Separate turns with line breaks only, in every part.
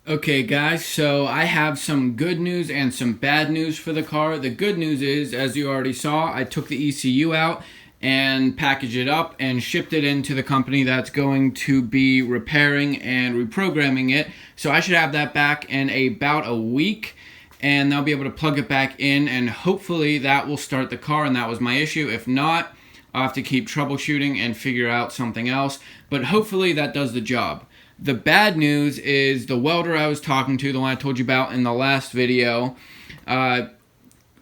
Okay guys, so I have some good news and some bad news for the car. The good news is, as you already saw, I took the ECU out and packaged it up and shipped it into the company that's going to be repairing and reprogramming it. So I should have that back in about a week and they'll be able to plug it back in and hopefully that will start the car, and that was my issue. If not, I'll have to keep troubleshooting and figure out something else, but hopefully that does the job. The bad news is the welder I was talking to, the one I told you about in the last video,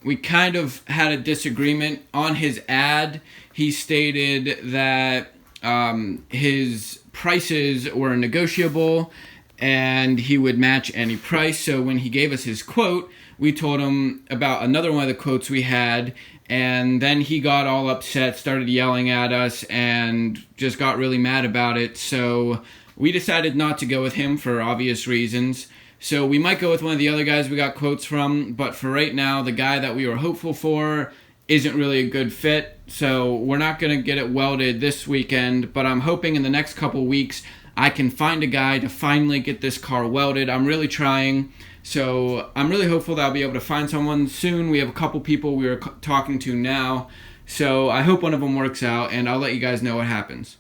we kind of had a disagreement on his ad. He stated that his prices were negotiable and he would match any price. So when he gave us his quote, we told him about another one of the quotes we had, and then he got all upset, started yelling at us, and just got really mad about it. So we decided not to go with him for obvious reasons. So we might go with one of the other guys we got quotes from, but for right now, the guy that we were hopeful for isn't really a good fit. So we're not going to get it welded this weekend, but I'm hoping in the next couple weeks I can find a guy to finally get this car welded. I'm really trying. So I'm really hopeful that I'll be able to find someone soon. We have a couple people we are talking to now. So I hope one of them works out, and I'll let you guys know what happens.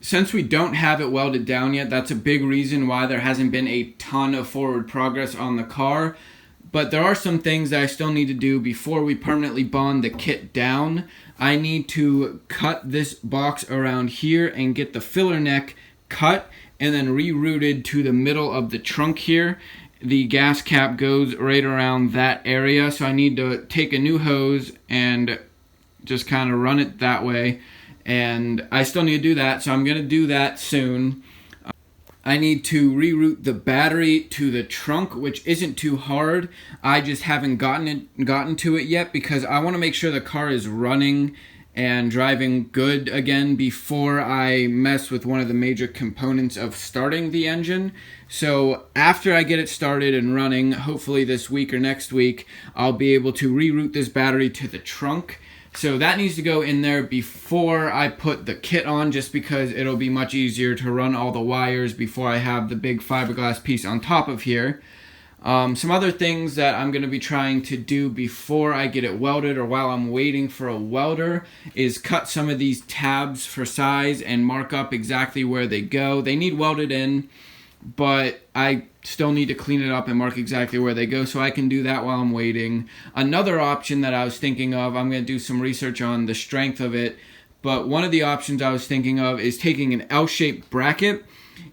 Since we don't have it welded down yet, that's a big reason why there hasn't been a ton of forward progress on the car. But there are some things that I still need to do before we permanently bond the kit down. I need to cut this box around here and get the filler neck cut and then rerouted to the middle of the trunk here. The gas cap goes right around that area, so I need to take a new hose and just kind of run it that way. And I still need to do that, so I'm going to do that soon. I need to reroute the battery to the trunk, which isn't too hard. I just haven't gotten to it yet because I want to make sure the car is running and driving good again before I mess with one of the major components of starting the engine. So after I get it started and running, hopefully this week or next week, I'll be able to reroute this battery to the trunk. So that needs to go in there before I put the kit on, just because it'll be much easier to run all the wires before I have the big fiberglass piece on top of here. Some other things that I'm going to be trying to do before I get it welded, or while I'm waiting for a welder, is cut some of these tabs for size and mark up exactly where they go. They need welded in, but I still need to clean it up and mark exactly where they go, so I can do that while I'm waiting. Another option that I was thinking of, I'm going to do some research on the strength of it, but one of the options I was thinking of is taking an L-shaped bracket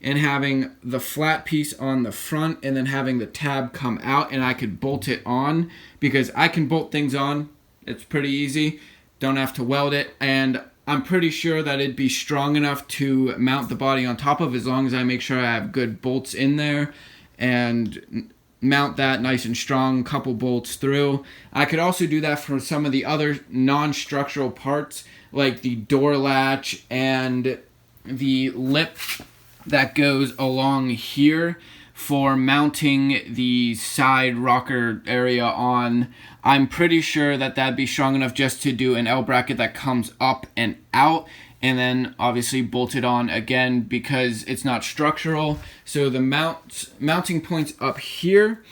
and having the flat piece on the front and then having the tab come out, and I could bolt it on, because I can bolt things on. It's pretty easy. Don't have to weld it, and I'm pretty sure that it'd be strong enough to mount the body on top of, as long as I make sure I have good bolts in there and mount that nice and strong, couple bolts through. I could also do that for some of the other non-structural parts, like the door latch and the lip that goes along here for mounting the side rocker area on. I'm pretty sure that that'd be strong enough just to do an L bracket that comes up and out, and then obviously bolt it on again because it's not structural. So the mounting points up here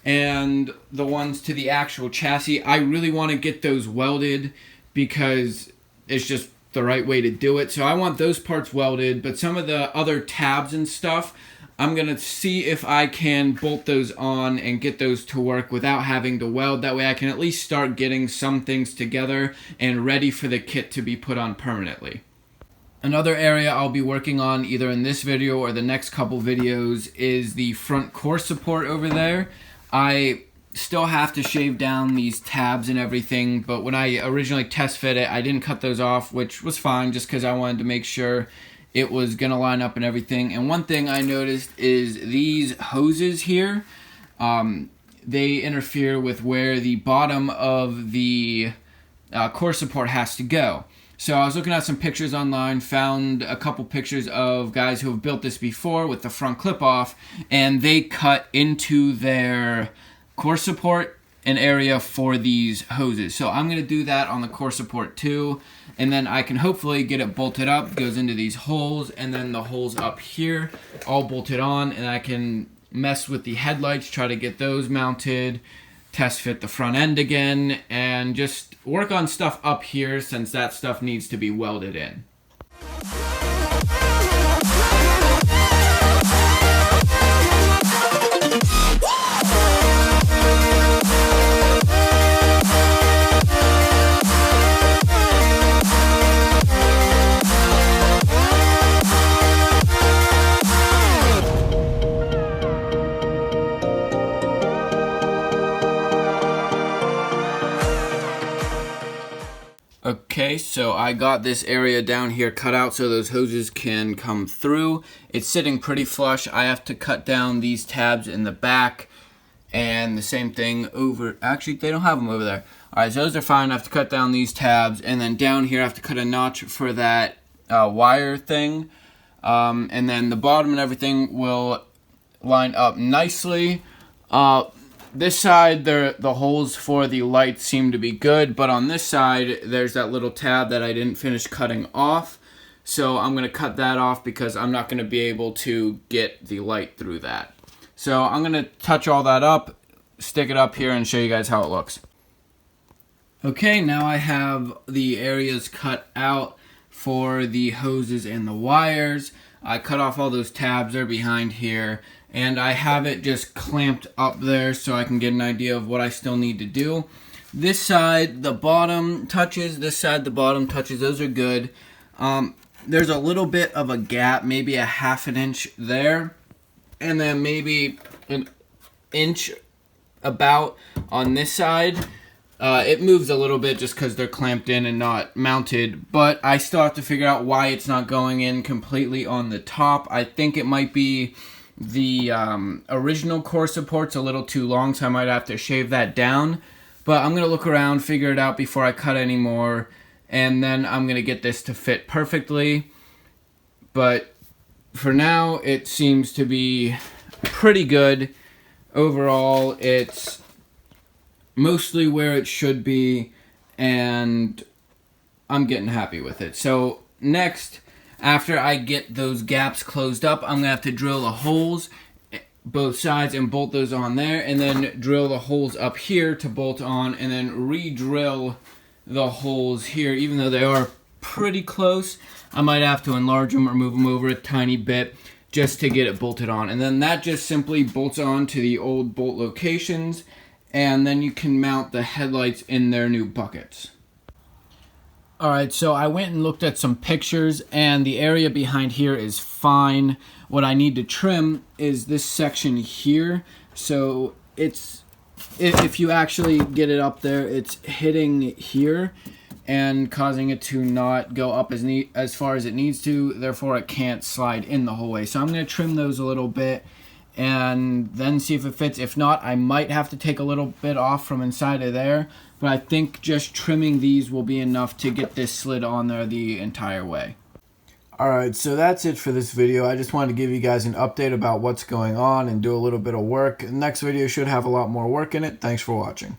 and the ones to the actual chassis, I really want to get those welded because it's just the right way to do it. So I want those parts welded, but some of the other tabs and stuff, I'm going to see if I can bolt those on and get those to work without having to weld. That way I can at least start getting some things together and ready for the kit to be put on permanently. Another area I'll be working on either in this video or the next couple videos is the front core support over there. I still have to shave down these tabs and everything, but when I originally test fit it, I didn't cut those off, which was fine just because I wanted to make sure it was going to line up and everything. And one thing I noticed is these hoses here, they interfere with where the bottom of the core support has to go. So I was looking at some pictures online, found a couple pictures of guys who have built this before with the front clip off, and they cut into their core support an area for these hoses. So I'm going to do that on the core support too, and then I can hopefully get it bolted up. It goes into these holes, and then the holes up here all bolted on, and I can mess with the headlights, try to get those mounted, test fit the front end again, and just work on stuff up here since that stuff needs to be welded in. Okay, so I got this area down here cut out so those hoses can come through. It's sitting pretty flush. I have to cut down these tabs in the back, and the same thing over, actually they don't have them over there. Alright, so those are fine. I have to cut down these tabs, and then down here I have to cut a notch for that wire thing. And then the bottom and everything will line up nicely. This side, the holes for the lights seem to be good, but on this side, there's that little tab that I didn't finish cutting off. So I'm going to cut that off because I'm not going to be able to get the light through that. So I'm going to touch all that up, stick it up here, and show you guys how it looks. Okay, now I have the areas cut out for the hoses and the wires. I cut off all those tabs, they're behind here. And I have it just clamped up there so I can get an idea of what I still need to do. This side, the bottom touches. This side, the bottom touches. Those are good. There's a little bit of a gap, maybe a ½ an inch there. And then maybe an inch about on this side. It moves a little bit just because they're clamped in and not mounted. But I still have to figure out why it's not going in completely on the top. I think it might be the original core support's a little too long, so I might have to shave that down. But I'm going to look around, figure it out before I cut any more, and then I'm going to get this to fit perfectly. But for now, it seems to be pretty good. Overall, it's mostly where it should be, and I'm getting happy with it. So next, after I get those gaps closed up, I'm going to have to drill the holes both sides and bolt those on there, and then drill the holes up here to bolt on, and then re-drill the holes here. Even though they are pretty close, I might have to enlarge them or move them over a tiny bit just to get it bolted on. And then that just simply bolts on to the old bolt locations, and then you can mount the headlights in their new buckets. Alright, so I went and looked at some pictures, and the area behind here is fine. What I need to trim is this section here. So it's, if you actually get it up there, it's hitting here and causing it to not go up as far as it needs to. Therefore, it can't slide in the whole way. So I'm going to trim those a little bit and then see if it fits. If not, I might have to take a little bit off from inside of there. But I think just trimming these will be enough to get this slid on there the entire way. Alright, so that's it for this video. I just wanted to give you guys an update about what's going on and do a little bit of work. The next video should have a lot more work in it. Thanks for watching.